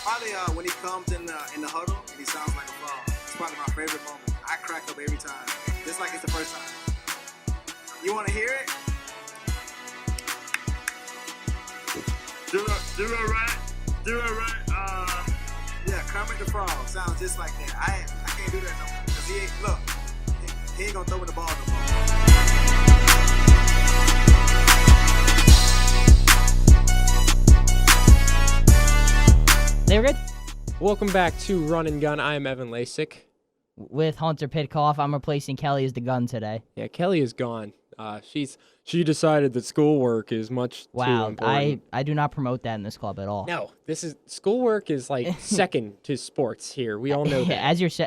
Probably when he comes in the huddle and he sounds like a frog. It's probably my favorite moment. I crack up every time, just like it's the first time. You want to hear it? Do it right. Yeah, Kermit the Frog sounds just like that. I can't do that no more. Cause he ain't gonna throw in the ball no more. They were good. Welcome back to Run and Gun. I am Evan Lasek. With Hunter Pitcoff, I'm replacing Kelly as the gun today. Yeah, Kelly is gone. She decided that schoolwork is much too important. I do not promote that in this club at all. No, schoolwork is like second to sports here. We all know that.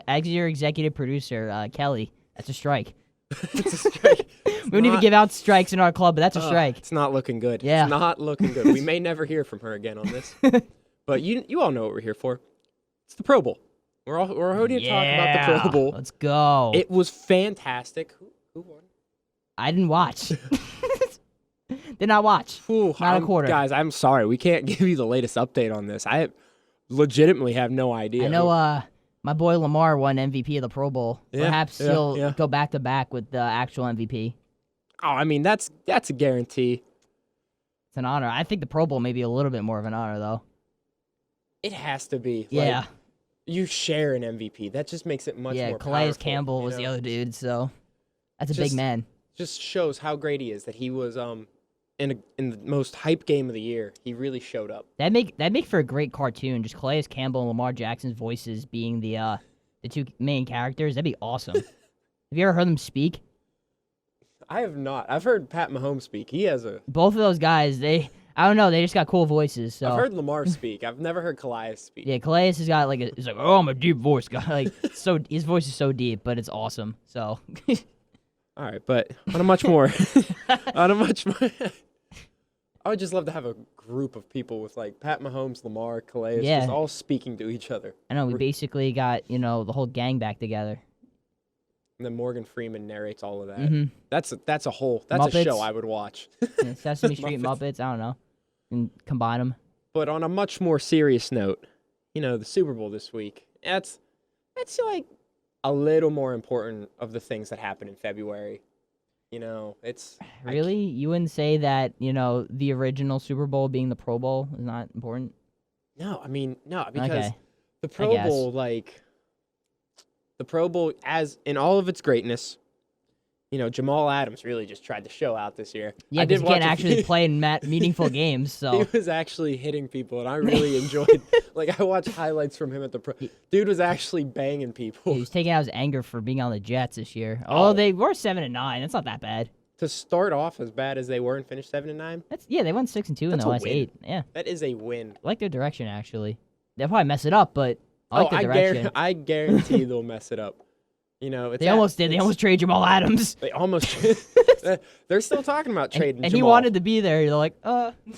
As your executive producer, Kelly, that's a strike. It's a strike. We don't even give out strikes in our club, but that's a strike. It's not looking good. Yeah. It's not looking good. We may never hear from her again on this. But you all know what we're here for. It's the Pro Bowl. We're here to talk about the Pro Bowl. Let's go. It was fantastic. Who won? I didn't watch. Did not watch. Ooh, not a quarter. Guys, I'm sorry. We can't give you the latest update on this. I legitimately have no idea. I know my boy Lamar won MVP of the Pro Bowl. Perhaps he'll go back-to-back with the actual MVP. Oh, I mean, that's a guarantee. It's an honor. I think the Pro Bowl may be a little bit more of an honor, though. It has to be. Yeah. Like, you share an MVP. That just makes it much more powerful. Yeah, Calais Campbell was the other dude, so that's a big man. Just shows how great he is that he was in the most hype game of the year. He really showed up. That make for a great cartoon. Just Calais Campbell and Lamar Jackson's voices being the two main characters. That'd be awesome. Have you ever heard them speak? I have not. I've heard Pat Mahomes speak. He has both of those guys. I don't know. They just got cool voices. So I've heard Lamar speak. I've never heard Calais speak. Yeah, Calais has got he's like, oh, I'm a deep voice guy. Like his voice is so deep, but it's awesome. So. All right, but I would just love to have a group of people with like Pat Mahomes, Lamar, Calais, just all speaking to each other. I know we basically got the whole gang back together. And then Morgan Freeman narrates all of that. Mm-hmm. That's a Muppets. show I would watch. Sesame Street Muppets. I don't know, and combine them. But on a much more serious note, the Super Bowl this week. That's like a little more important of the things that happen in February. It's really you wouldn't say that the original Super Bowl being the Pro Bowl is not important. No, I mean because the Pro Bowl the Pro Bowl as in all of its greatness. Jamal Adams really just tried to show out this year. Yeah, because he can't actually play in meaningful games. So he was actually hitting people, and I really enjoyed. I watched highlights from him at the Pro. Dude was actually banging people. He was taking out his anger for being on the Jets this year. Oh, they were 7-9. That's not that bad. To start off as bad as they were and finish 7-9. They went 6-2 in the last 8. Yeah, that is a win. I like their direction actually. They'll probably mess it up, but I like their direction. I guarantee they'll mess it up. They almost did. They almost traded Jamal Adams. They almost. They're still talking about trading and Jamal. He wanted to be there. They're like,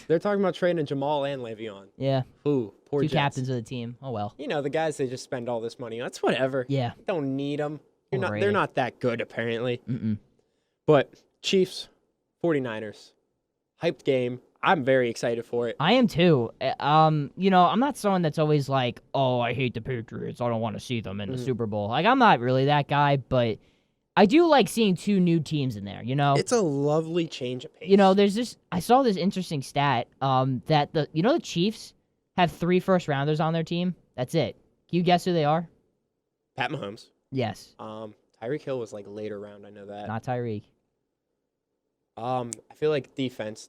They're talking about trading Jamal and Le'Veon. Yeah. Ooh, poor Two Jets. captains of the team. Oh, well. The guys they just spend all this money on. That's whatever. Yeah. Don't need them. They're not that good, apparently. Mm-mm. But Chiefs, 49ers, hyped game. I'm very excited for it. I am too. I'm not someone that's always like, oh, I hate the Patriots. I don't want to see them in the Super Bowl. I'm not really that guy, but I do like seeing two new teams in there, It's a lovely change of pace. I saw this interesting stat that the Chiefs have 3 first-rounders on their team. That's it. Can you guess who they are? Pat Mahomes. Yes. Tyreek Hill was later round. I know that. Not Tyreek. I feel like defense.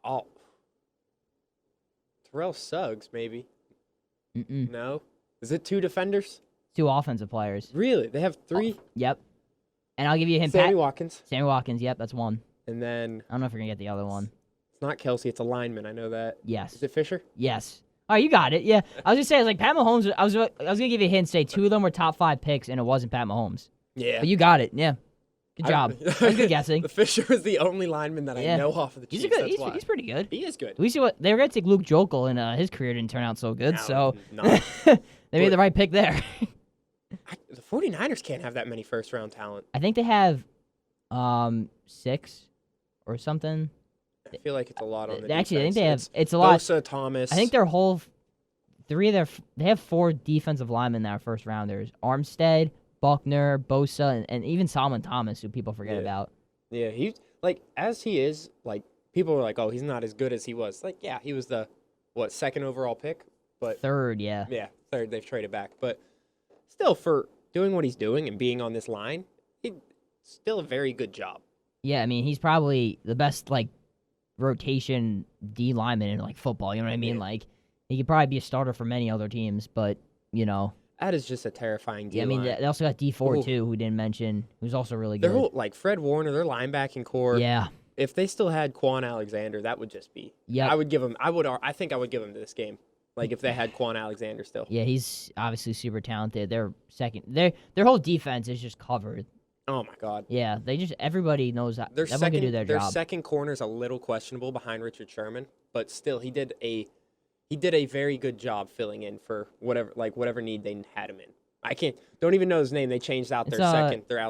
Oh, Terrell Suggs, maybe. Mm-mm. No? Is it 2 defenders? 2 offensive players. Really? They have 3? Oh, yep. And I'll give you a hint. Sammy Watkins. Sammy Watkins, yep, that's 1. And then... I don't know if you're going to get the other one. It's not Kelsey, it's a lineman. I know that. Yes. Is it Fisher? Yes. Oh, you got it. Yeah. I was just saying, Pat Mahomes, I was going to give you a hint, say 2 of them were top 5 picks, and it wasn't Pat Mahomes. Yeah. But you got it, yeah. Good job. That was good guessing. The Fisher is the only lineman that I know off of the Chiefs. He's pretty good. He is good. We see what they were going to take Luke Jokel, and his career didn't turn out so good. So no. They made the right pick there. The 49ers can't have that many first-round talent. I think they have 6 or something. I feel like it's a lot on the Actually, defense. I think they have. It's a lot. Bosa, Thomas. I think their whole they have 4 defensive linemen that are first rounders: Armstead, Buckner, Bosa, and even Solomon Thomas, who people forget about. Yeah, he's like, as he is, like, people are like, oh, he's not as good as he was. Like, yeah, he was the second overall pick, but third, yeah, third. They've traded back, but still, for doing what he's doing and being on this line, he still a very good job. Yeah, I mean, he's probably the best like rotation D lineman in like football. You know what I mean? Yeah. Like, he could probably be a starter for many other teams, but you know. That is just a terrifying D Yeah, I mean, they also got D4 too, who we didn't mention, who's also really good. Their whole, like, Fred Warner, their linebacking core. Yeah. If they still had Quan Alexander, that would just be. Yeah. I think I would give him to this game. Like, if they had Quan Alexander still. Yeah, he's obviously super talented. Their whole defense is just covered. Oh my God. Yeah, everybody knows that. Everyone can do their job. Their second corner is a little questionable behind Richard Sherman, but still, he did a very good job filling in for whatever need they had him in. Don't even know his name. They changed out their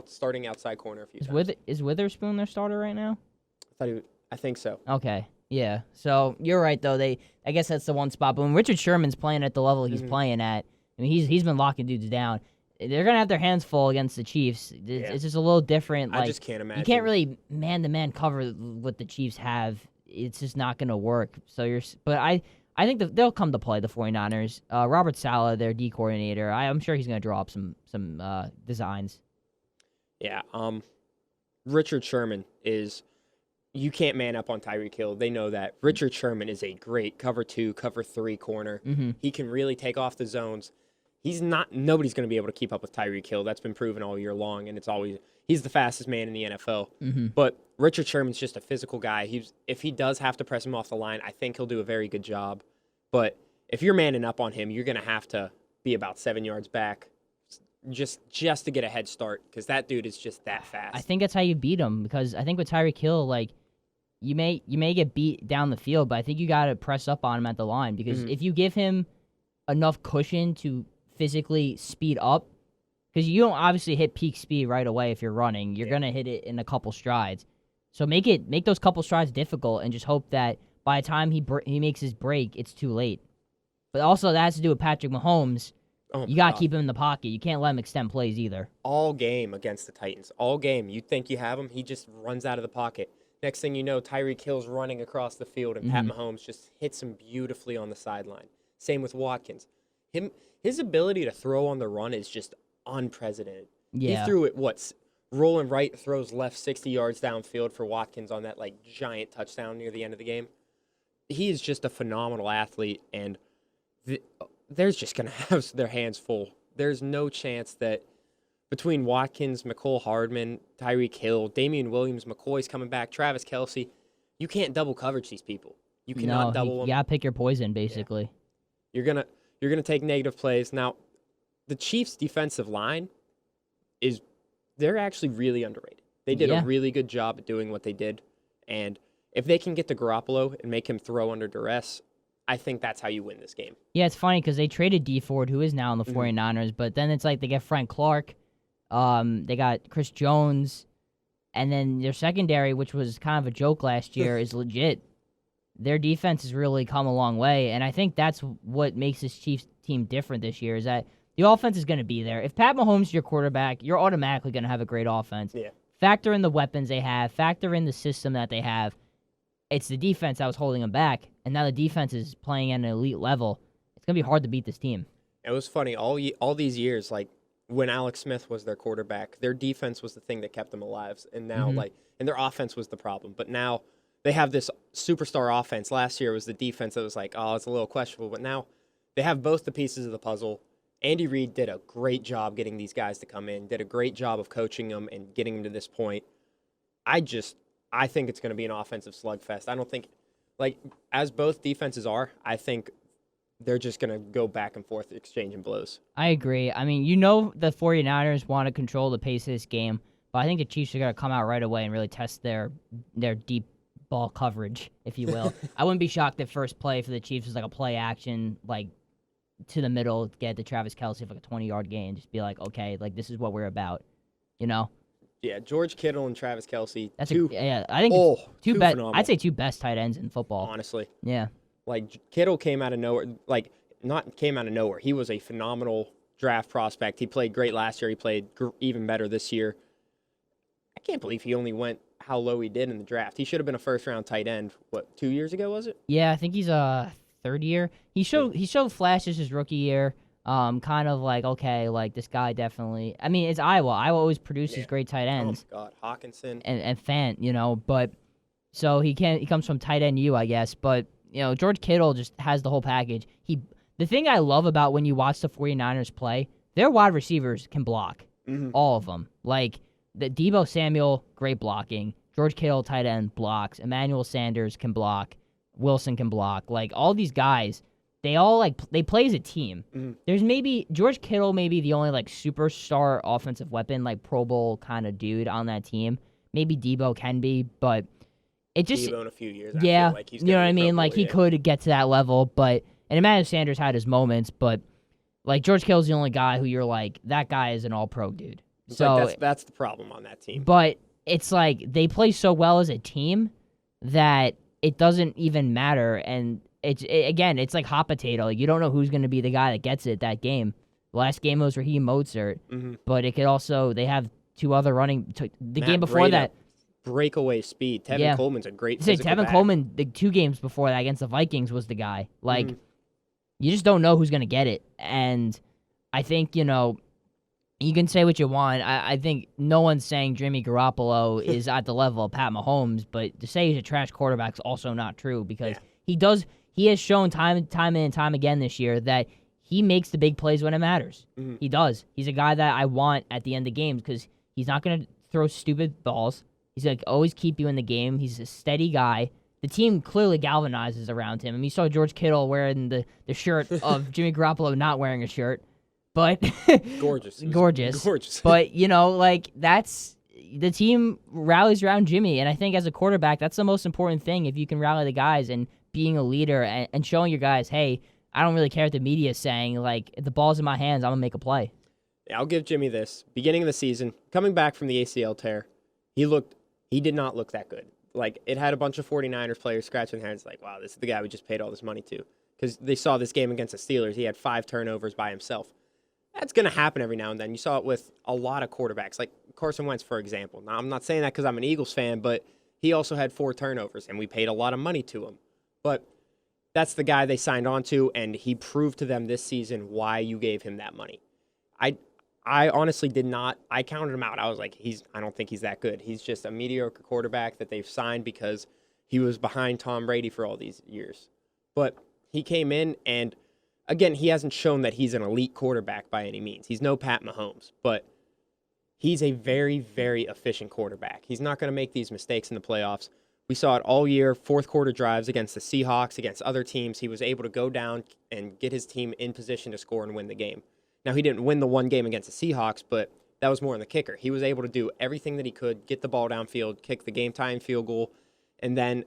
starting outside corner a few times. Is Witherspoon their starter right now? I think so. Okay. Yeah. So you're right though. I guess that's the one spot. But when Richard Sherman's playing at the level he's playing at, I mean he's been locking dudes down. They're gonna have their hands full against the Chiefs. It's just a little different. Like, I just can't imagine. You can't really man-to-man cover what the Chiefs have. It's just not gonna work. But I think they'll come to play, the 49ers. Robert Saleh, their D coordinator, I'm sure he's going to draw up some designs. Yeah. Richard Sherman is – you can't man up on Tyreek Hill. They know that. Richard Sherman is a great cover 2, cover 3 corner. Mm-hmm. He can really take off the zones. Nobody's going to be able to keep up with Tyreek Hill. That's been proven all year long, and he's the fastest man in the NFL. Mm-hmm. But Richard Sherman's just a physical guy. If he does have to press him off the line, I think he'll do a very good job. But if you're manning up on him, you're going to have to be about 7 yards back just to get a head start, because that dude is just that fast. I think that's how you beat him, because I think with Tyreek Hill, like, you may get beat down the field, but I think you got to press up on him at the line, because if you give him enough cushion to physically speed up, because you don't obviously hit peak speed right away if you're running. You're going to hit it in a couple strides. So make those couple strides difficult and just hope that by the time he makes his break, it's too late. But also that has to do with Patrick Mahomes. You got to keep him in the pocket. You can't let him extend plays either. All game against the Titans. All game. You think you have him, he just runs out of the pocket. Next thing you know, Tyreek Hill's running across the field, and Pat Mahomes just hits him beautifully on the sideline. Same with Watkins. His ability to throw on the run is just unprecedented. Yeah. He threw it, rolling right, throws left 60 yards downfield for Watkins on that, like, giant touchdown near the end of the game. He is just a phenomenal athlete, and they're just going to have their hands full. There's no chance that between Watkins, McCole Hardman, Tyreek Hill, Damian Williams, McCoy's coming back, Travis Kelce, you can't double coverage these people. You cannot double them. You got to pick your poison, basically. Yeah. You're gonna take negative plays. Now, the Chiefs' defensive line they're actually really underrated. They did a really good job at doing what they did, and if they can get to Garoppolo and make him throw under duress, I think that's how you win this game. Yeah, it's funny because they traded D Ford, who is now in the 49ers, but then it's like they get Frank Clark, they got Chris Jones, and then their secondary, which was kind of a joke last year, is legit. Their defense has really come a long way, and I think that's what makes this Chiefs team different this year, is that the offense is going to be there. If Pat Mahomes is your quarterback, you're automatically going to have a great offense. Yeah. Factor in the weapons they have, factor in the system that they have. It's the defense that was holding them back, and now the defense is playing at an elite level. It's going to be hard to beat this team. It was funny, all these years, like, when Alex Smith was their quarterback, their defense was the thing that kept them alive, and now, and their offense was the problem. But now they have this superstar offense. Last year was the defense that was like, oh, it's a little questionable, but now they have both the pieces of the puzzle. Andy Reid did a great job getting these guys to come in, did a great job of coaching them and getting them to this point. I think it's going to be an offensive slugfest. I don't think, like, as both defenses are, I think they're just going to go back and forth exchanging blows. I agree. I mean, the 49ers want to control the pace of this game, but I think the Chiefs are going to come out right away and really test their deep ball coverage, if you will. I wouldn't be shocked if first play for the Chiefs was like a play action, like, to the middle, get to Travis Kelce for like a 20-yard gain, just be like, okay, like, this is what we're about, you know? Yeah, George Kittle and Travis Kelce. I think two best. I'd say two best tight ends in football. Honestly. Yeah. Like, Kittle came out of nowhere. Like, came out of nowhere. He was a phenomenal draft prospect. He played great last year. He played even better this year. I can't believe he only went how low he did in the draft. He should have been a first-round tight end, 2 years ago, was it? Yeah, I think he's a third year. He showed flashes his rookie year. Kind of like, okay, like this guy definitely. I mean, it's Iowa. Iowa always produces great tight ends. Oh my God, Hawkinson and Fant, but so he comes from tight end U, I guess. But George Kittle just has the whole package. The thing I love about when you watch the 49ers play, their wide receivers can block, all of them. Like the Deebo Samuel, great blocking. George Kittle, tight end, blocks. Emmanuel Sanders can block. Wilson can block. Like all these guys. They all they play as a team. There's maybe George Kittle, maybe the only superstar offensive weapon, Pro Bowl kind of dude on that team. Maybe Deebo can be, but it just Deebo in a few years. Yeah, I feel like he's you know what I mean. Bowl, he could get to that level, and Emmanuel Sanders had his moments, but George Kittle's the only guy who you're that guy is an All-Pro dude. So that's the problem on that team. But it's they play so well as a team that it doesn't even matter, and it's like hot potato. You don't know who's going to be the guy that gets it that game. The last game was Raheem Mostert, but it could also they have two other running. The game before that, breakaway speed. Tevin Coleman's a great. Tevin back. Coleman, the 2 games before that against the Vikings was the guy. You just don't know who's going to get it, and I think you can say what you want. I think no one's saying Jimmy Garoppolo is at the level of Pat Mahomes, but to say he's a trash quarterback is also not true because he has shown time in and time again this year that he makes the big plays when it matters. He does. He's a guy that I want at the end of games because he's not going to throw stupid balls. He's going to always keep you in the game. He's a steady guy. The team clearly galvanizes around him. I mean, you saw George Kittle wearing the shirt of Jimmy Garoppolo not wearing a shirt. But gorgeous. But that's the team rallies around Jimmy, and I think as a quarterback, that's the most important thing. If you can rally the guys and being a leader and showing your guys, hey, I don't really care what the media is saying. If the ball's in my hands, I'm gonna make a play. Yeah, I'll give Jimmy this. Beginning of the season, coming back from the ACL tear, he did not look that good. It had a bunch of 49ers players scratching their heads wow, this is the guy we just paid all this money to. Because they saw this game against the Steelers. He had 5 turnovers by himself. That's going to happen every now and then. You saw it with a lot of quarterbacks, like Carson Wentz, for example. Now, I'm not saying that because I'm an Eagles fan, but he also had 4 turnovers, and we paid a lot of money to him. But that's the guy they signed on to, and he proved to them this season why you gave him that money. I honestly did not. I counted him out. I was I don't think he's that good. He's just a mediocre quarterback that they've signed because he was behind Tom Brady for all these years. But he came in, and again, he hasn't shown that he's an elite quarterback by any means. He's no Pat Mahomes, but he's a very, very efficient quarterback. He's not going to make these mistakes in the playoffs. We saw it all year, fourth quarter drives against the Seahawks, against other teams. He was able to go down and get his team in position to score and win the game. Now, he didn't win the one game against the Seahawks, but that was more in the kicker. He was able to do everything that he could, get the ball downfield, kick the game-tying field goal, and then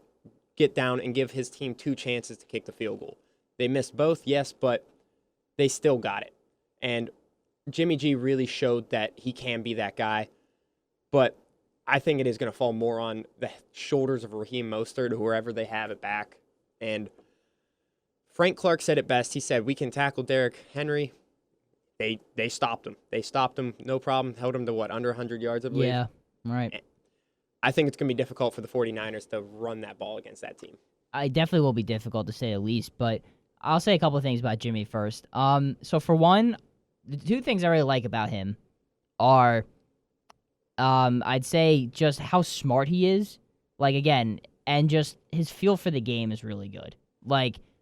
get down and give his team 2 chances to kick the field goal. They missed both, yes, but they still got it. And Jimmy G really showed that he can be that guy. But I think it is going to fall more on the shoulders of Raheem Mostert or whoever they have it back. And Frank Clark said it best. He said, we can tackle Derrick Henry. They stopped him. They stopped him, no problem. Held him to, under 100 yards, I believe? Yeah, right. And I think it's going to be difficult for the 49ers to run that ball against that team. It definitely will be difficult, to say the least, but I'll say a couple of things about Jimmy first. So for one, the 2 things I really like about him are, I'd say just how smart he is. Again, and just his feel for the game is really good.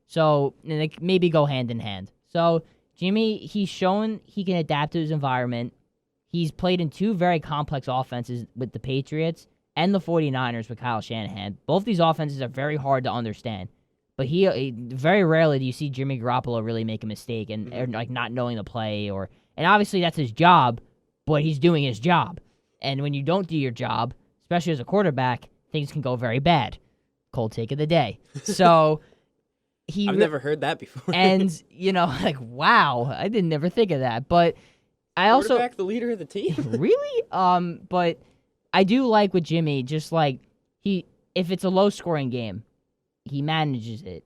So maybe go hand in hand. So Jimmy, he's shown he can adapt to his environment. He's played in 2 very complex offenses with the Patriots and the 49ers with Kyle Shanahan. Both these offenses are very hard to understand. But he very rarely do you see Jimmy Garoppolo really make a mistake and not knowing the play and obviously that's his job, but he's doing his job. And when you don't do your job, especially as a quarterback, things can go very bad. Cold take of the day. So I've never heard that before. And wow, I didn't never think of that. But I also quarterback, the leader of the team. Really? But I do like with Jimmy, just if it's a low scoring game, he manages it.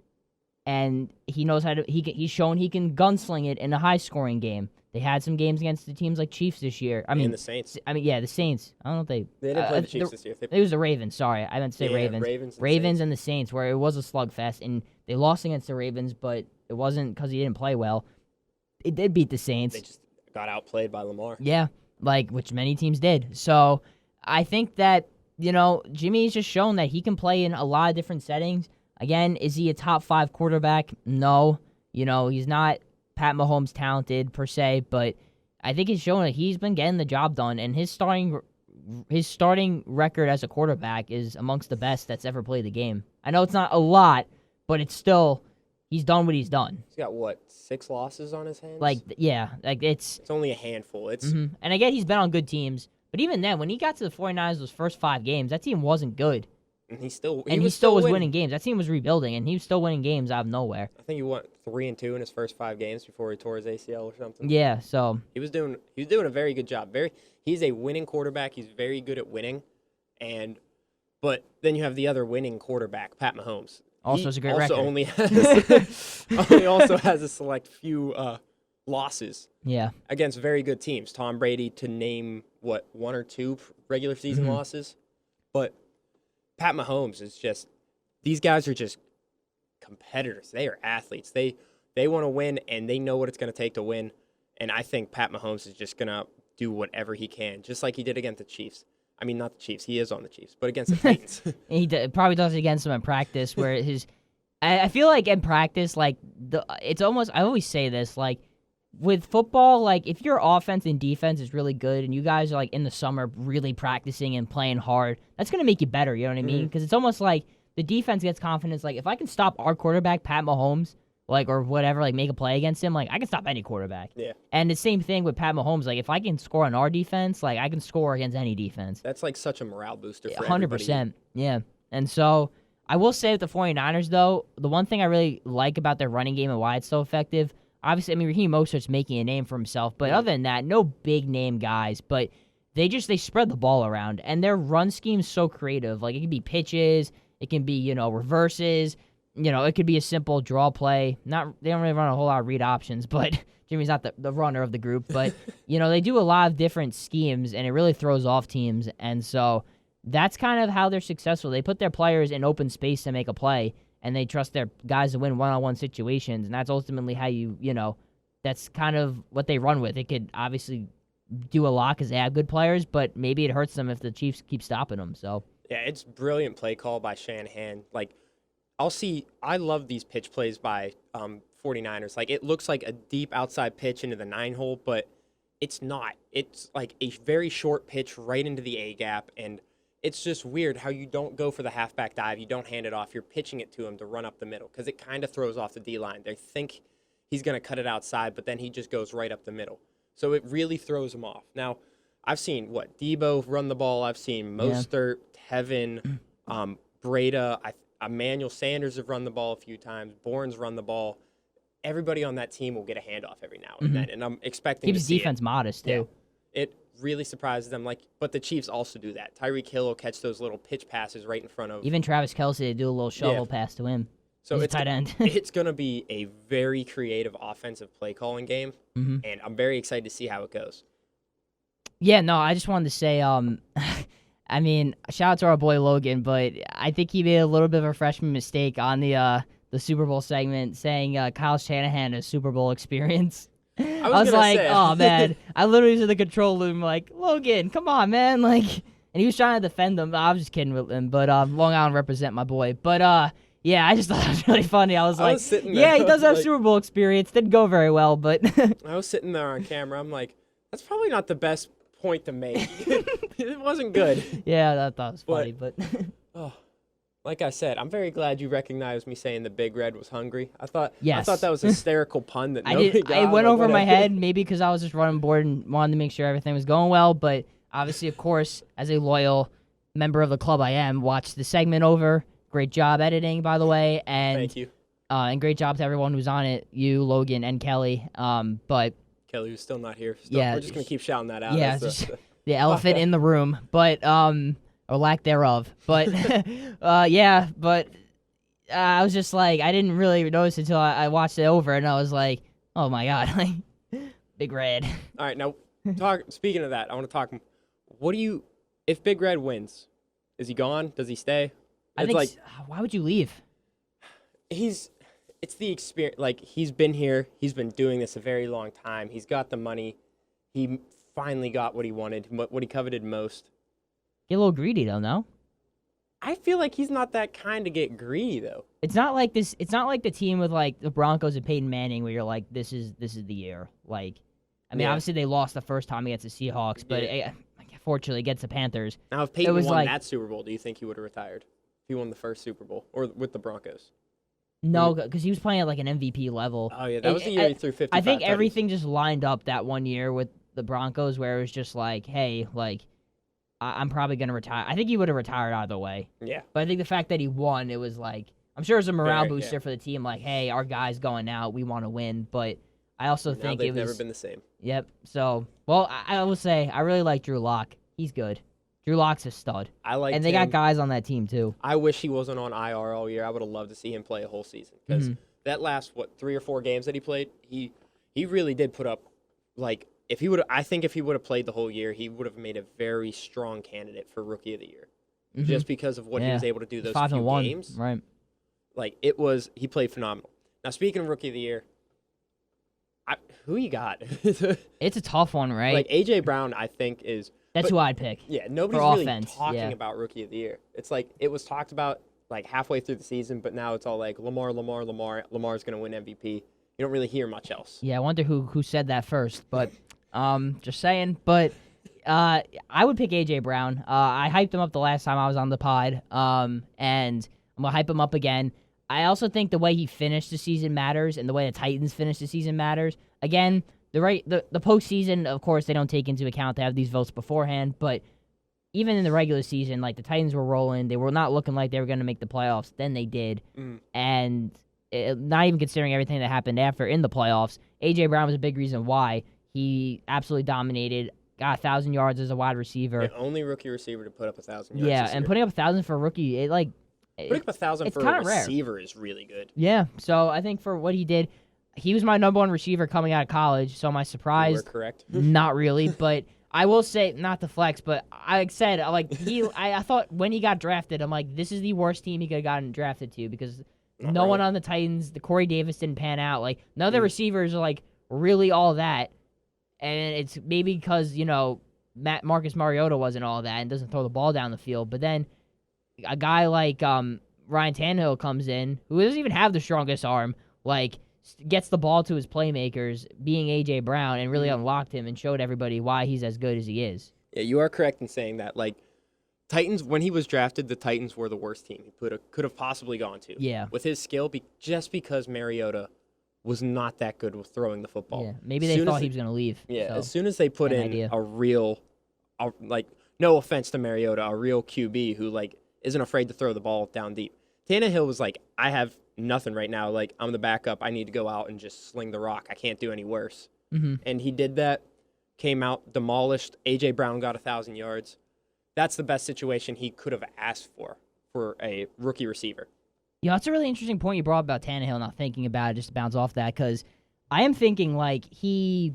and he knows how to. He's shown he can gunsling it in a high-scoring game. They had some games against the teams like Chiefs this year. I mean, the Saints. Yeah, the Saints. I don't know if they didn't play the Chiefs this year. It was the Ravens. Sorry, I meant to say Ravens. Ravens and the Saints, where it was a slugfest, and they lost against the Ravens, but it wasn't because he didn't play well. It did beat the Saints. They just got outplayed by Lamar. Yeah, which many teams did. So I think that, Jimmy's just shown that he can play in a lot of different settings. Again, is he a top 5 quarterback? No. He's not Pat Mahomes talented per se, but I think he's shown that he's been getting the job done, and his starting record as a quarterback is amongst the best that's ever played the game. I know it's not a lot, but it's still, he's done what he's done. He's got, 6 losses on his hands? It's only a handful. And again, he's been on good teams, but even then, when he got to the 49ers those first 5 games, that team wasn't good. And he still was winning games. That team was rebuilding, and he was still winning games out of nowhere. I think he went 3-2 in his first 5 games before he tore his ACL or something. Yeah, so he was doing a very good job. He's a winning quarterback. He's very good at winning, but then you have the other winning quarterback, Pat Mahomes. Also has a great record. Only has a select few losses. Yeah, against very good teams. Tom Brady, to name 1 or 2 regular season losses, but Pat Mahomes is just, these guys are just competitors. They are athletes. They want to win, and they know what it's going to take to win. And I think Pat Mahomes is just going to do whatever he can, just like he did against the Chiefs. I mean, not the Chiefs. He is on the Chiefs, but against the Titans. Probably does it against them in practice, where I feel like in practice, it's almost, I always say this, with football, if your offense and defense is really good and you guys are, in the summer really practicing and playing hard, that's going to make you better, you know what I mean? Because it's almost like the defense gets confidence. If I can stop our quarterback, Pat Mahomes, or whatever, make a play against him, I can stop any quarterback. Yeah. And the same thing with Pat Mahomes. If I can score on our defense, I can score against any defense. That's, such a morale booster for 100%. Everybody. Yeah. And so I will say with the 49ers, though, the one thing I really like about their running game and why it's so effective, obviously, Raheem Mostert's making a name for himself, but other than that, no big-name guys. But they spread the ball around, and their run scheme's so creative. It could be pitches, it can be, reverses, it could be a simple draw play. They don't really run a whole lot of read options, but Jimmy's not the runner of the group. But, they do a lot of different schemes, and it really throws off teams. And so that's kind of how they're successful. They put their players in open space to make a play, and they trust their guys to win one-on-one situations, and that's ultimately how that's kind of what they run with. It could obviously do a lot because they have good players, but maybe it hurts them if the Chiefs keep stopping them. So yeah, it's brilliant play call by Shanahan. I love these pitch plays by 49ers. It looks like a deep outside pitch into the 9-hole, but it's not. It's a very short pitch right into the A-gap, and it's just weird how you don't go for the halfback dive. You don't hand it off. You're pitching it to him to run up the middle because it kind of throws off the D-line. They think he's going to cut it outside, but then he just goes right up the middle. So it really throws him off. Now, I've seen, Debo run the ball. I've seen Mostert, Tevin, Breda. Emmanuel Sanders have run the ball a few times. Bourne's run the ball. Everybody on that team will get a handoff every now and then, and I'm expecting keeps defense modest, too. Yeah. It really surprises them. But the Chiefs also do that. Tyreek Hill will catch those little pitch passes right in front of. Even Travis Kelce, they do a little shovel pass to him. So it's a tight end. It's going to be a very creative offensive play calling game, and I'm very excited to see how it goes. Yeah, no, I just wanted to say, shout out to our boy Logan, but I think he made a little bit of a freshman mistake on the Super Bowl segment, saying Kyle Shanahan has Super Bowl experience. I was like, oh, man. I literally was in the control room Logan, come on, man. And he was trying to defend him. I was just kidding with him, but Long Island represent my boy. But, yeah, I just thought it was really funny. I was sitting there, he does have Super Bowl experience. Didn't go very well, but. I was sitting there on camera. I'm like, that's probably not the best point to make. It wasn't good. Yeah, I thought it was funny, but. Like I said, I'm very glad you recognized me saying the Big Red was hungry. I thought that was a hysterical pun that nobody got. It went over my head, maybe because I was just running board and wanted to make sure everything was going well. But obviously, of course, as a loyal member of the club I am, watched the segment over. Great job editing, by the way. And, thank you. And great job to everyone who's on it, you, Logan, and Kelly. But Kelly, who's still not here. Yeah, we're just going to keep shouting that out. Yeah, the elephant in the room. But or lack thereof. But, I was just like, I didn't really notice until I watched it over, and I was like, oh my god, like Big Red. All right, now speaking of that, I want to talk. What do you? If Big Red wins, is he gone? Does he stay? I think. Why would you leave? It's the experience. Like, he's been here. He's been doing this a very long time. He's got the money. He finally got what he wanted, what he coveted most. Get a little greedy though, no? I feel like he's not that kind to get greedy though. It's not like this. It's not like the team with like the Broncos and Peyton Manning, where you're like, this is the year. Like, I mean, obviously they lost the first time against the Seahawks, but fortunately against the Panthers. Now, if Peyton won that Super Bowl, do you think he would have retired? If he won the first Super Bowl or with the Broncos? No, because he was playing at like an MVP level. Oh yeah, that was the year he threw 55. I think everything just lined up that one year with the Broncos, where it was just like, hey, like, I'm probably gonna retire. I think he would have retired either way. Yeah. But I think the fact that he won, it was like, I'm sure it was a morale booster for the team. Like, hey, our guy's going out, we want to win. But I also think they've never been the same. Yep. So, well, I will say I really like Drew Lock. He's good. Drew Lock's a stud. And they got guys on that team too. I wish he wasn't on IR all year. I would have loved to see him play a whole season, because that last 3 or 4 games that he played, he really did put up, like, if he would have played the whole year, he would have made a very strong candidate for Rookie of the Year, just because of what he was able to do those 5-1 games. Right. Like, he played phenomenal. Now, speaking of Rookie of the Year, who you got? It's a tough one, right? Like, AJ Brown, I think is. That's who I'd pick. Yeah, nobody's really talking about Rookie of the Year. It's like it was talked about like halfway through the season, but now it's all like Lamar. Lamar's going to win MVP. You don't really hear much else. Yeah, I wonder who said that first, but just saying. But I would pick AJ Brown. I hyped him up the last time I was on the pod, and I'm gonna hype him up again. I also think the way he finished the season matters, and the way the Titans finished the season matters. Again, the postseason, of course, they don't take into account to have these votes beforehand, but even in the regular season, like, the Titans were rolling. They were not looking like they were going to make the playoffs. Then they did. And not even considering everything that happened after in the playoffs, A.J. Brown was a big reason why. He absolutely dominated, got 1,000 yards as a wide receiver. The only rookie receiver to put up 1,000 yards. Yeah, and putting up 1,000 for a rookie, putting up 1,000 for a receiver is really good. Yeah, so I think for what he did, he was my number one receiver coming out of college, so am I surprised? You were correct. Not really, but I will say, not to flex, but I said, I thought when he got drafted, I'm like, this is the worst team he could have gotten drafted to, because no one on the Titans, the Corey Davis didn't pan out. Like, none of the receivers are, like, really all that, and it's maybe because, Marcus Mariota wasn't all that and doesn't throw the ball down the field, but then a guy like Ryan Tannehill comes in, who doesn't even have the strongest arm, like, gets the ball to his playmakers, being A.J. Brown, and really unlocked him and showed everybody why he's as good as he is. Yeah, you are correct in saying that. Like, Titans, when he was drafted, the Titans were the worst team he could have possibly gone to. Yeah. With his skill, just because Mariota was not that good with throwing the football. Yeah, maybe they thought he was going to leave. Yeah, so, as soon as they put in a real, no offense to Mariota, a real QB who, like, isn't afraid to throw the ball down deep. Tannehill was like, I have nothing right now. Like, I'm the backup. I need to go out and just sling the rock. I can't do any worse. And he did that, came out, demolished. A.J. Brown got 1,000 yards. That's the best situation he could have asked for a rookie receiver. Yeah, that's a really interesting point you brought up about Tannehill, not thinking about it, just to bounce off that, because I am thinking, like, he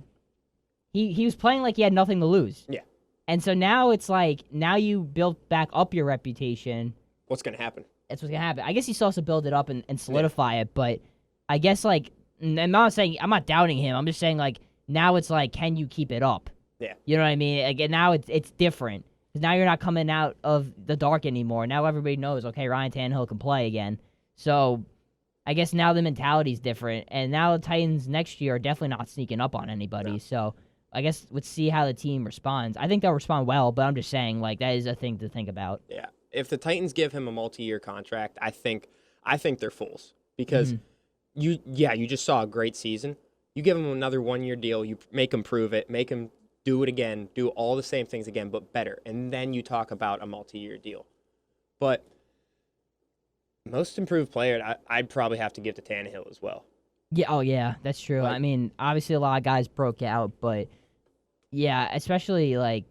was playing like he had nothing to lose. Yeah. And so now it's like, now you built back up your reputation. What's going to happen? That's what's going to happen. I guess he still has to build it up and solidify it, but I guess, like, I'm not doubting him. I'm just saying, like, now it's like, can you keep it up? Yeah. You know what I mean? Again, now it's different. Because now you're not coming out of the dark anymore. Now everybody knows, okay, Ryan Tannehill can play again. So I guess now the mentality's different. And now the Titans next year are definitely not sneaking up on anybody. No. So I guess let's see how the team responds. I think they'll respond well, but I'm just saying, like, that is a thing to think about. Yeah. If the Titans give him a multi-year contract, I think they're fools. Because you just saw a great season. You give him another 1-year deal, you make him prove it, make him do it again, do all the same things again, but better. And then you talk about a multi-year deal. But most improved player, I'd probably have to give to Tannehill as well. Yeah, oh yeah, that's true. Like, I mean, obviously a lot of guys broke out, but yeah, especially like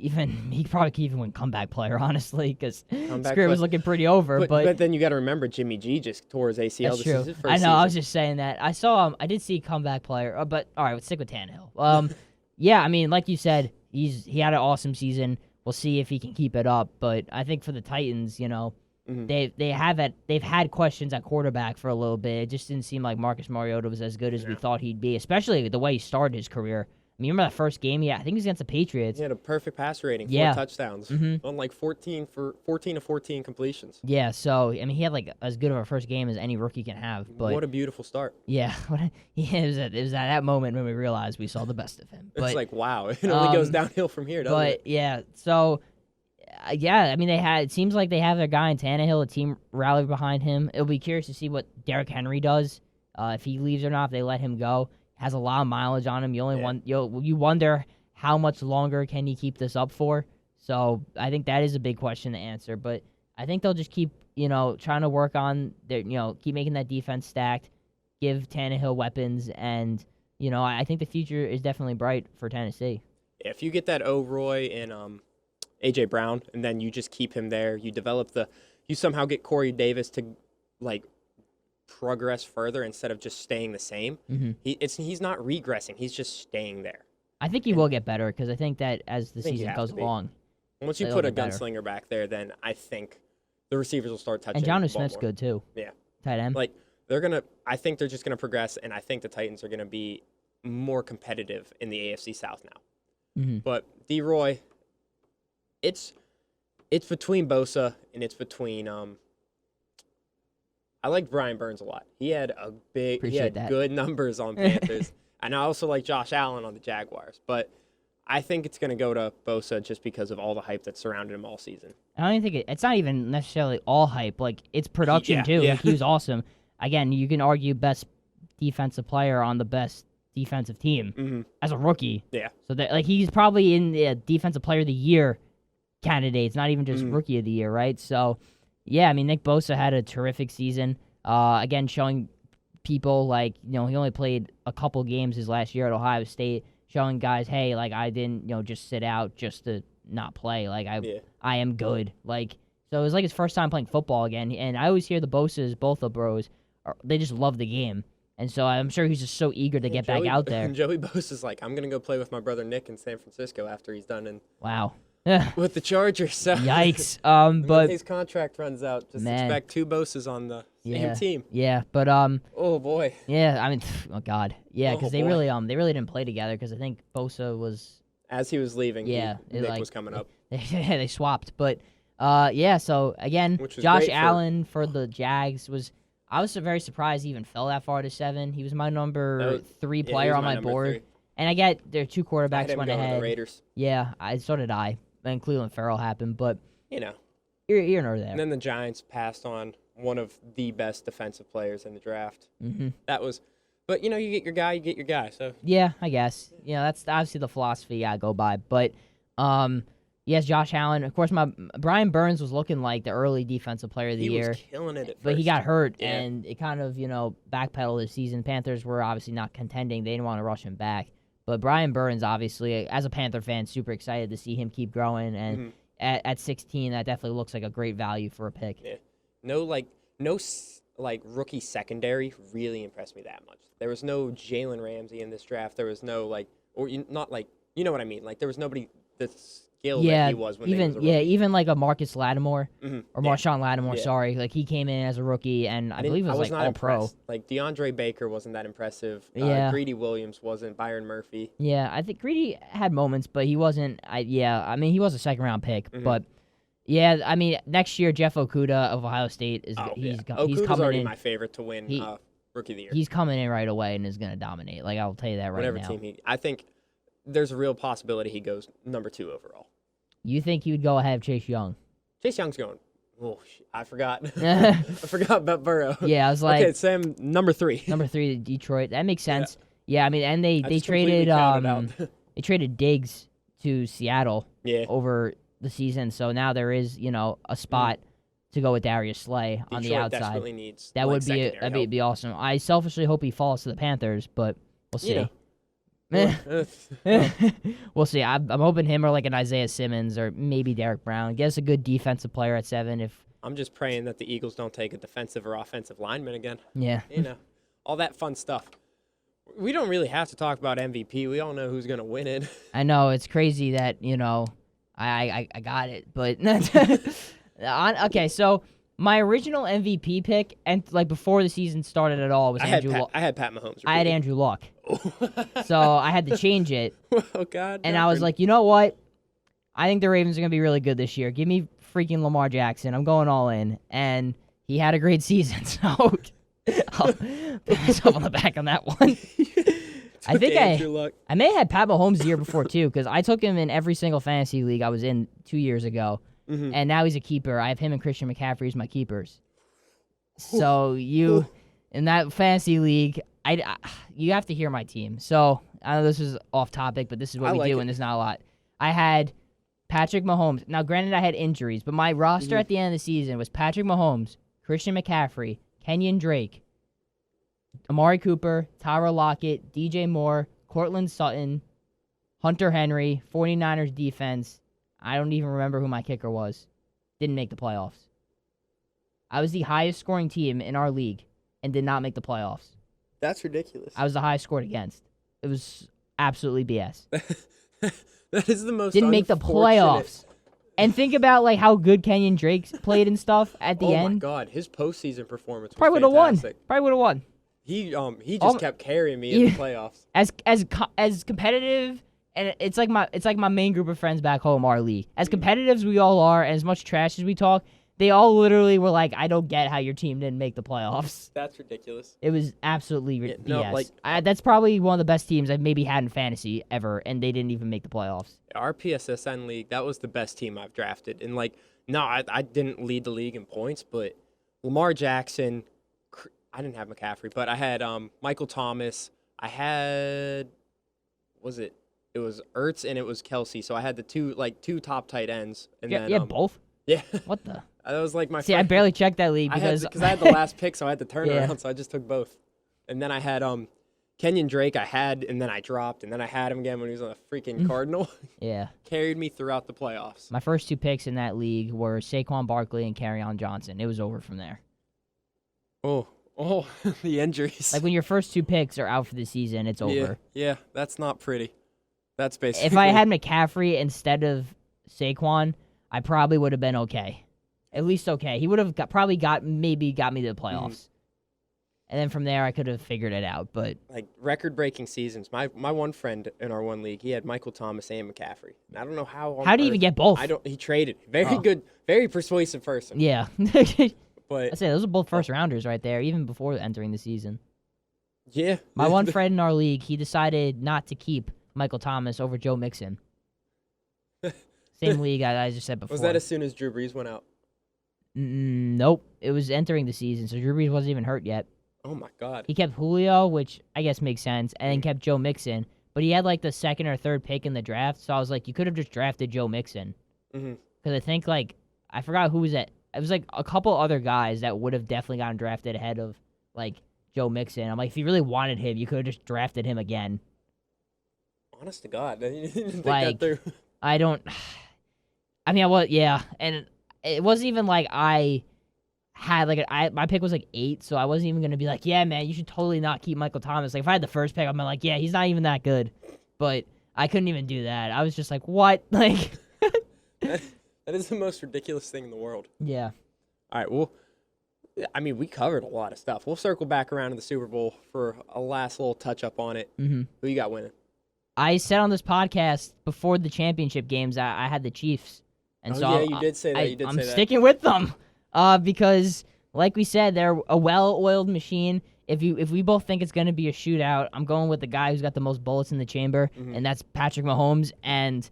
he probably could even win comeback player, honestly, because Comeback Screw was player. looking pretty over. But then you got to remember Jimmy G just tore his ACL. That's This true. is his first I know. season. I was just saying that. I saw I did see comeback player. But all right, let's stick with Tannehill. Yeah, I mean, like you said, he had an awesome season. We'll see if he can keep it up. But I think for the Titans, they've had questions at quarterback for a little bit. It just didn't seem like Marcus Mariota was as good as we thought he'd be, especially the way he started his career. I mean, remember that first game? Yeah, I think it was against the Patriots. He had a perfect pass rating, 4 Yeah. touchdowns on like 14 of 14 completions. Yeah, so I mean, he had like as good of a first game as any rookie can have. But What a beautiful start. yeah, it was at that moment when we realized we saw the best of him. But It's like, wow, it only goes downhill from here, doesn't it? But yeah, so yeah, I mean, it seems like they have their guy in Tannehill. A team rallied behind him. It'll be curious to see what Derrick Henry does, if he leaves or not. If they let him go, has a lot of mileage on him. You wonder how much longer can he keep this up for. So I think that is a big question to answer. But I think they'll just keep trying to work on their keep making that defense stacked, give Tannehill weapons, and I think the future is definitely bright for Tennessee. If you get that O'Roy and A.J. Brown, and then you just keep him there, you somehow get Corey Davis to like progress further instead of just staying the same. Mm-hmm. He's not regressing; he's just staying there. I think he will get better because I think that as the I think season you have goes to be. along, Once you They'll put a get better. gunslinger back there, then I think the receivers will start touching. and Jonnu the ball Smith's more. good too. Yeah, Tight end. like I think they're just gonna progress, and I think the Titans are gonna be more competitive in the AFC South now. Mm-hmm. But D-Roy, it's between Bosa and it's between I like Brian Burns a lot. He had Appreciate that. good numbers on Panthers. And I also like Josh Allen on the Jaguars. But I think it's going to go to Bosa just because of all the hype that surrounded him all season. I don't even think it's not even necessarily all hype. Like it's production Yeah, too. yeah. Like, he was awesome. Again, you can argue best defensive player on the best defensive team as a rookie. Yeah. So that he's probably in the defensive player of the year candidates, not even just rookie of the year, right? So yeah, I mean Nick Bosa had a terrific season. Again, showing people he only played a couple games his last year at Ohio State, showing guys, hey, I didn't just sit out just to not play. I am good. So it was his first time playing football again. And I always hear the Bosas, both the bros, they just love the game. And so I'm sure he's just so eager to get back out there. And Joey Bosa's like, I'm going to go play with my brother Nick in San Francisco after he's done Wow. with the Chargers. So Yikes. when But his contract runs out, just Man. expect 2 Bosas on the same team. Yeah, but Oh boy. yeah, I mean, oh god, yeah, because Oh, they boy. really didn't play together because I think Bosa was As he was leaving, Yeah, Nick was coming up. they swapped, but yeah. So again, Which was Josh great Allen for the Jags I was very surprised he even fell that far to 7. He was my number 3 Yeah, he player was on my number board, 3. and I get their 2 I had quarterbacks him went going to ahead. the Raiders. Yeah, so did I. And Cleveland Farrell happened, but You know. you're nor there. And then the Giants passed on one of the best defensive players in the draft. Mm-hmm. That was, but you get your guy, you get your guy. So Yeah, I guess. That's obviously the philosophy I go by. But yes, Josh Allen. Of course, my Brian Burns was looking like the early defensive player of the he year. was killing it at first. But he got hurt, Yeah. and it kind of, backpedaled this season. Panthers were obviously not contending. They didn't want to rush him back. But Brian Burns, obviously, as a Panther fan, super excited to see him keep growing. And at 16, that definitely looks like a great value for a pick. Yeah. No rookie secondary really impressed me that much. There was no Jalen Ramsey in this draft. There was no not you know what I mean. There was nobody the skill that he was when he was a rookie. Even like a Marcus Lattimore or Yeah. Marshawn Lattimore. Yeah. Sorry, he came in as a rookie, and I believe it was not all pro. impressed. DeAndre Baker wasn't that impressive. Yeah. Greedy Williams wasn't. Byron Murphy. Yeah, I think Greedy had moments, but he wasn't. He was a second round pick, but yeah, I mean, next year Jeff Okudah of Ohio State is he's Okudah's coming already in. my favorite to win rookie of the year. He's coming in right away and is going to dominate. I'll tell you that right Whatever now. team I think there's a real possibility he goes number 2 overall. You think he would go ahead of Chase Young? Chase Young's going. Oh, I forgot. I forgot about Burrow. Yeah, I was like, okay, Sam, number 3. number 3, Detroit. That makes sense. Yeah, I mean, and they just traded completely counted out. they traded Diggs to Seattle Yeah. over the season, so now there is a spot to go with Darius Slay on the Detroit outside. desperately needs That would be secondary help. be awesome. I selfishly hope he falls to the Panthers, but we'll see. We'll see. I'm hoping him or like an Isaiah Simmons or maybe Derek Brown. Get us a good defensive player at 7. If I'm just praying that the Eagles don't take a defensive or offensive lineman again. Yeah. All that fun stuff. We don't really have to talk about MVP. We all know who's going to win it. I know it's crazy that I got it, but okay. So my original MVP pick, and like before the season started at all, was Andrew Luck. I had Pat Mahomes. I had Andrew Luck. So I had to change it. Oh God! And I was like, you know what? I think the Ravens are gonna be really good this year. Give me freaking Lamar Jackson. I'm going all in, and he had a great season. So I'll pat myself on the back on that one. I think I may have had Pat Mahomes the year before too, because I took him in every single fantasy league I was in 2 years ago, and now he's a keeper. I have him and Christian McCaffrey as my keepers. So in that fantasy league, you have to hear my team. So I know this is off topic, but this is what we do, and there's not a lot. I had Patrick Mahomes. Now, granted, I had injuries, but my roster at the end of the season was Patrick Mahomes, Christian McCaffrey, Kenyon Drake, Amari Cooper, Tyler Lockett, DJ Moore, Cortland Sutton, Hunter Henry, 49ers defense. I don't even remember who my kicker was. Didn't make the playoffs. I was the highest scoring team in our league and did not make the playoffs. That's ridiculous. I was the highest scored against. It was absolutely BS. That is the most Didn't make the playoffs. And think about like how good Kenyon Drake played and stuff at the end. Oh my God, his postseason performance was Probably would have won. Probably would have won. He just kept carrying me in the playoffs. As competitive, and it's like my main group of friends back home, our league. As competitive as we all are, and as much trash as we talk, they all literally were like, "I don't get how your team didn't make the playoffs." That's ridiculous. It was absolutely BS. No, that's probably one of the best teams I've maybe had in fantasy ever, and they didn't even make the playoffs. Our PSSN league, that was the best team I've drafted, and I didn't lead the league in points, but Lamar Jackson. I didn't have McCaffrey, but I had Michael Thomas. I had, it was Ertz and it was Kelsey. So I had the two top tight ends. And then, you had both? Yeah. What the? That was like my. See, I barely checked that league because I had the last pick, so I had the turnaround, so I just took both. And then I had Kenyon Drake. And then I dropped, and then I had him again when he was on a freaking Cardinal. Yeah. Carried me throughout the playoffs. My first 2 picks in that league were Saquon Barkley and Kerryon Johnson. It was over from there. Oh, the injuries. Like when your first 2 picks are out for the season, it's over. Yeah, that's not pretty. That's basically. If I had McCaffrey instead of Saquon, I probably would have been okay. At least okay. He would have probably got me to the playoffs. And then from there, I could have figured it out. But like record-breaking seasons. My one friend in our one league, he had Michael Thomas and McCaffrey. And I don't know how. How do you even get both? He traded. Very good, very persuasive person. Yeah. But I say those are both first rounders right there, even before entering the season. Yeah. My one friend in our league, he decided not to keep Michael Thomas over Joe Mixon. Same league I just said before. Was that as soon as Drew Brees went out? Nope. It was entering the season, so Drew Brees wasn't even hurt yet. Oh my God. He kept Julio, which I guess makes sense, and then kept Joe Mixon. But he had like the 2nd or 3rd pick in the draft, so I was like, you could have just drafted Joe Mixon. Because I think I forgot who was at. It was like a couple other guys that would have definitely gotten drafted ahead of like Joe Mixon. I'm like, if you really wanted him, you could have just drafted him again. Honest to God, you didn't think like, that through. I don't. I mean, and it wasn't even like I had my pick was like 8, so I wasn't even gonna be like, yeah, man, you should totally not keep Michael Thomas. Like if I had the first pick, I'm like, yeah, he's not even that good. But I couldn't even do that. I was just like, what, like. That is the most ridiculous thing in the world. Yeah. All right, well, I mean, we covered a lot of stuff. We'll circle back around to the Super Bowl for a last little touch-up on it. Who you got winning? I said on this podcast before the championship games, I had the Chiefs. And you did say that. I'm sticking with them because, like we said, they're a well-oiled machine. If we both think it's going to be a shootout, I'm going with the guy who's got the most bullets in the chamber, and that's Patrick Mahomes. And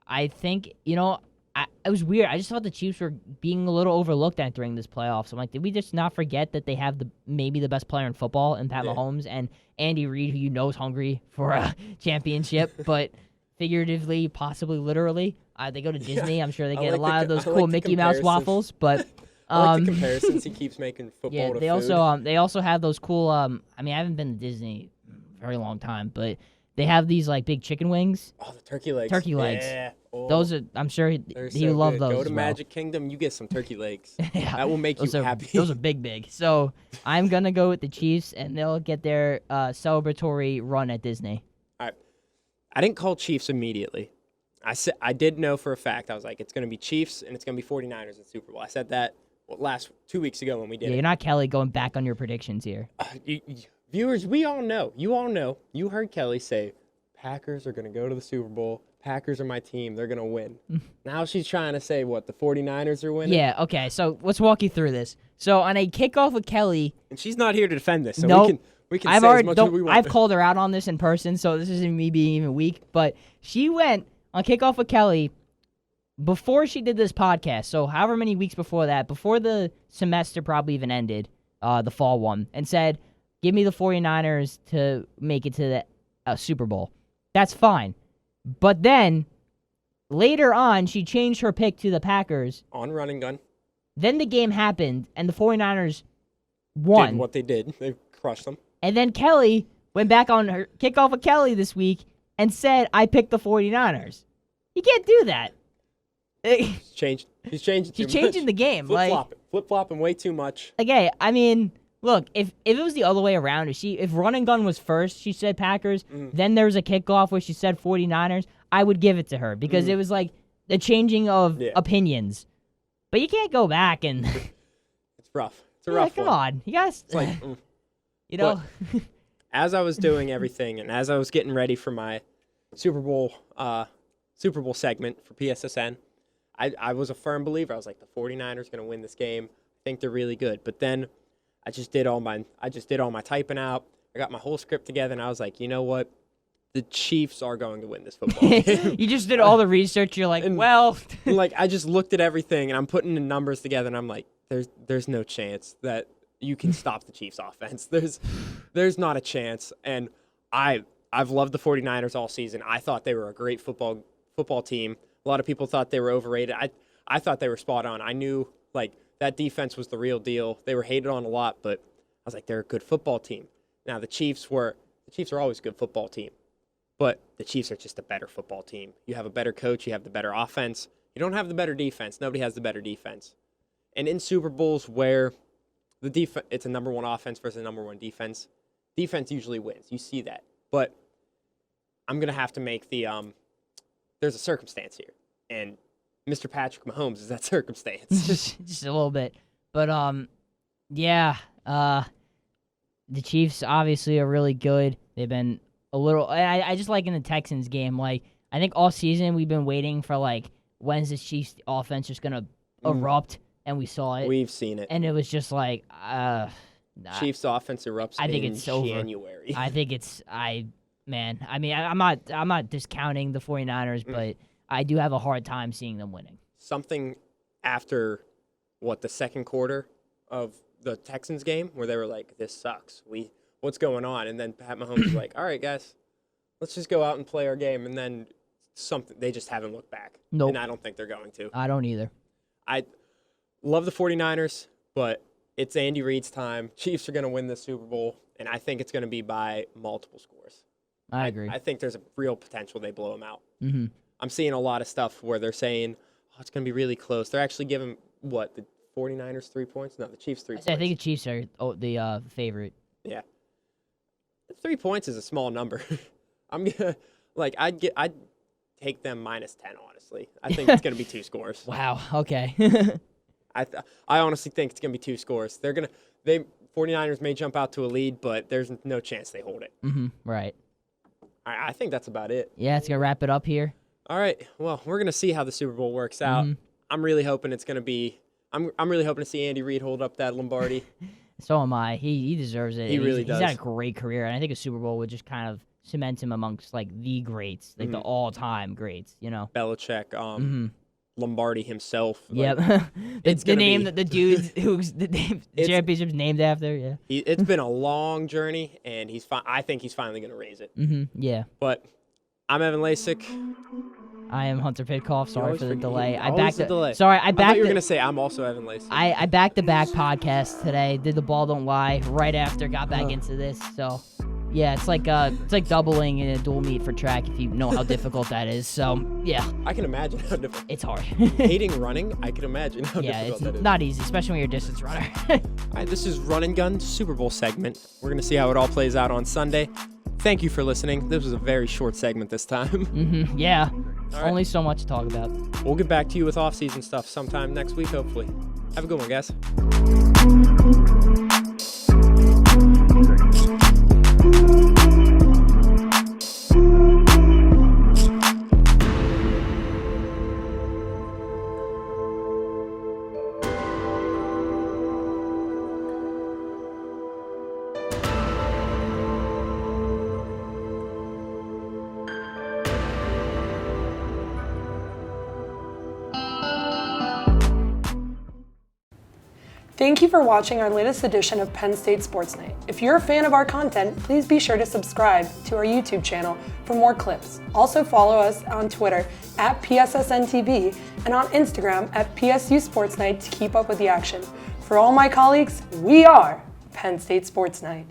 I think, it was weird. I just thought the Chiefs were being a little overlooked during this playoffs. I'm like, did we just not forget that they have maybe the best player in football in Pat Mahomes and Andy Reid, who is hungry for a championship, but figuratively, possibly literally, they go to Disney. I'm sure they get a lot of those cool Mickey Mouse waffles. But I like the comparisons he keeps making football to they food. they also have those cool. I mean, I haven't been to Disney in a very long time, but They have these like big chicken wings. Oh, the turkey legs. Turkey legs. Yeah. Oh, Those are. I'm sure he would love those. Go as to well. Magic Kingdom, you get some turkey legs. Yeah, That will make you happy. Those are big. So I'm gonna go with the Chiefs, and they'll get their celebratory run at Disney. All right. I didn't call Chiefs immediately. I did know for a fact. I was like, it's going to be Chiefs and it's going to be 49ers in the Super Bowl. I said that last 2 weeks ago when we did Yeah, it. you're not Kelly going back on your predictions here. Viewers, we all know. You all know. You heard Kelly say, Packers are going to go to the Super Bowl. Packers are my team. They're going to win. Now she's trying to say, what, the 49ers are winning? Yeah, okay. So let's walk you through this. So on a kickoff with Kelly. And she's not here to defend this, so Nope. we can say as much as we want. I've called her out on this in person, so this isn't me being even weak. But she went on kickoff with Kelly before she did this podcast. So however many weeks before that, before the semester probably even ended, the fall one, and said, give me the 49ers to make it to the Super Bowl. That's fine. But then later on, she changed her pick to the Packers. On run and gun. Then the game happened, and the 49ers won. Did what they did. They crushed them. And then Kelly went back on her kickoff with Kelly this week and said, I picked the 49ers. You can't do that. She's changing. She's changing the game. Flip-flopping way too much. Okay, I mean, look, if it was the other way around, if run and gun was first, she said Packers, then there was a kickoff where she said 49ers, I would give it to her because it was like the changing of opinions. But you can't go back and... It's rough. It's a rough come one. on. You guys... It's like... You know... As I was doing everything and as I was getting ready for my Super Bowl segment for PSSN, I was a firm believer. I was like, the 49ers going to win this game. I think they're really good. But then I just did all my typing out. I got my whole script together, and I was like, you know what? The Chiefs are going to win this football game. You just did all the research. You're like, like I just looked at everything, and I'm putting the numbers together, and I'm like, there's no chance that you can stop the Chiefs offense. There's not a chance. And I've loved the 49ers all season. I thought they were a great football team. A lot of people thought they were overrated. I thought they were spot on. I knew like that defense was the real deal. They were hated on a lot, but I was like, they're a good football team. Now the Chiefs are always a good football team, but the Chiefs are just a better football team. You have a better coach. You have the better offense. You don't have the better defense. Nobody has the better defense. And in Super Bowls where it's a number one offense versus a number one defense, defense usually wins. You see that. But I'm going to have to make there's a circumstance here. And Mr. Patrick Mahomes is that circumstance. Just a little bit. But, the Chiefs obviously are really good. They've been a little... I just like in the Texans game, like, I think all season we've been waiting for, like, when's this Chiefs offense just going to erupt? And we saw it. We've seen it. And it was just like, Chiefs offense erupts in January. I think it's, man, I mean, I'm not discounting the 49ers, but I do have a hard time seeing them winning. Something after, the second quarter of the Texans game where they were like, this sucks. What's going on? And then Pat Mahomes was like, all right, guys, let's just go out and play our game. And then they just haven't looked back. Nope. And I don't think they're going to. I don't either. I love the 49ers, but it's Andy Reid's time. Chiefs are going to win this Super Bowl, and I think it's going to be by multiple scores. I agree. I think there's a real potential they blow them out. Mm-hmm. I'm seeing a lot of stuff where they're saying, it's going to be really close. They're actually giving, the 49ers 3 points? No, the Chiefs 3 points. I think the Chiefs are the favorite. Yeah. 3 points is a small number. I'm going to, I'd take them minus 10, honestly. I think it's going to be 2 scores. Wow, okay. I honestly think it's going to be 2 scores. 49ers may jump out to a lead, but there's no chance they hold it. Mm-hmm, right. I think that's about it. Yeah, it's going to wrap it up here. All right. Well, we're going to see how the Super Bowl works out. Mm-hmm. I'm really hoping it's going to be I'm really hoping to see Andy Reid hold up that Lombardi. So am I. He deserves it. He really does. He's had a great career, and I think a Super Bowl would just kind of cement him amongst the greats, the all-time greats, Belichick, Lombardi himself. Yep. the name that the dude who's the championship's named after. Yeah. It's been a long journey, and I think he's finally going to raise it. Mm-hmm. Yeah. But I'm Evan Lasek. I am Hunter Pitcoff. Sorry for the delay. I thought you were going to say I'm also Evan Lasek. I back-to-back podcast today. Did the ball don't lie right after got back into this. So Yeah, it's like doubling in a dual meet for track if you know how difficult that is. So yeah, I can imagine how difficult. it's hard. Hating running, I can imagine how Yeah, difficult that it's is. not easy, especially when you're a distance runner. All right, this is Run and Gun Super Bowl segment. We're gonna see how it all plays out on Sunday. Thank you for listening. This was a very short segment this time. Yeah, All right. only so much to talk about. We'll get back to you with off-season stuff sometime next week, hopefully. Have a good one, guys. Thank you for watching our latest edition of Penn State Sports Night. If you're a fan of our content, please be sure to subscribe to our YouTube channel for more clips. Also follow us on Twitter at PSSNTV and on Instagram at PSU Sports Night to keep up with the action. For all my colleagues, we are Penn State Sports Night.